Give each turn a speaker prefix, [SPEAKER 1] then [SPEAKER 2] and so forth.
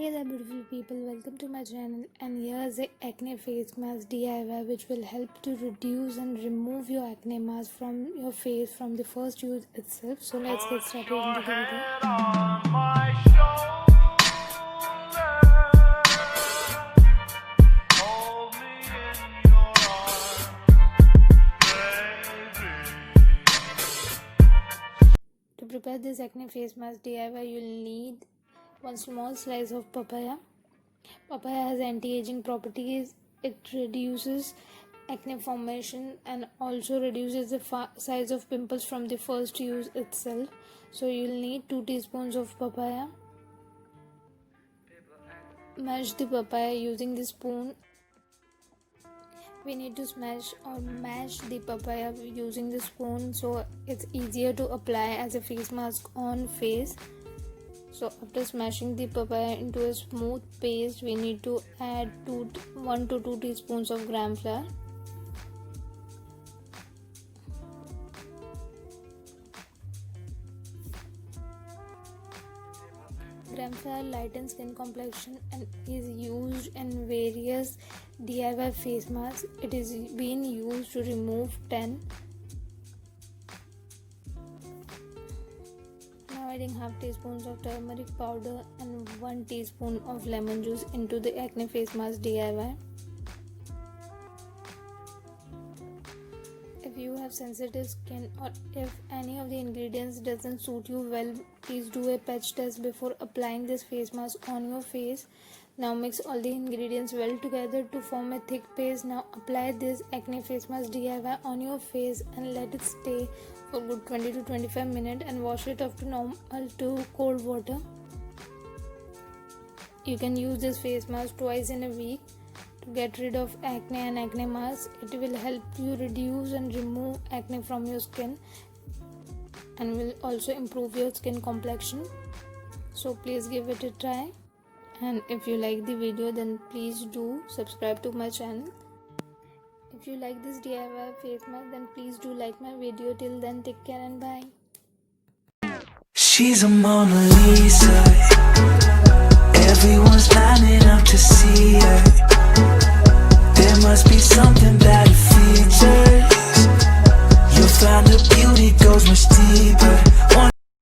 [SPEAKER 1] Hey there beautiful people, welcome to my channel, and here's a acne face mask DIY which will help to reduce and remove your acne mask from your face from the first use itself. So let's get started into the video. To prepare this acne face mask DIY, you'll need one small slice of papaya. Papaya has anti-aging properties. It reduces acne formation and also reduces the size of pimples from the first use itself. So you'll need 2 teaspoons of papaya. Mash the papaya using the spoon. We need to smash or mash the papaya using the spoon so it's easier to apply as a face mask on face. So after smashing the papaya into a smooth paste, we need to add 1 to 2 teaspoons of gram flour. Gram flour lightens skin complexion and is used in various DIY face masks. It is being used to remove tan. Now adding half teaspoons of turmeric powder and 1 teaspoon of lemon juice into the acne face mask DIY. If you have sensitive skin or if any of the ingredients doesn't suit you well, please do a patch test before applying this face mask on your face. Now mix all the ingredients well together to form a thick paste. Now apply this acne face mask DIY on your face and let it stay for good 20 to 25 minutes and wash it off to normal to cold water. You can use this face mask twice in a week to get rid of acne and acne marks. It will help you reduce and remove acne from your skin and will also improve your skin complexion. So please give it a try, and if you like the video then please do subscribe to my channel. If you like this DIY face mask then please do like my video. Till then, take care and bye.
[SPEAKER 2] She's a Mona Lisa.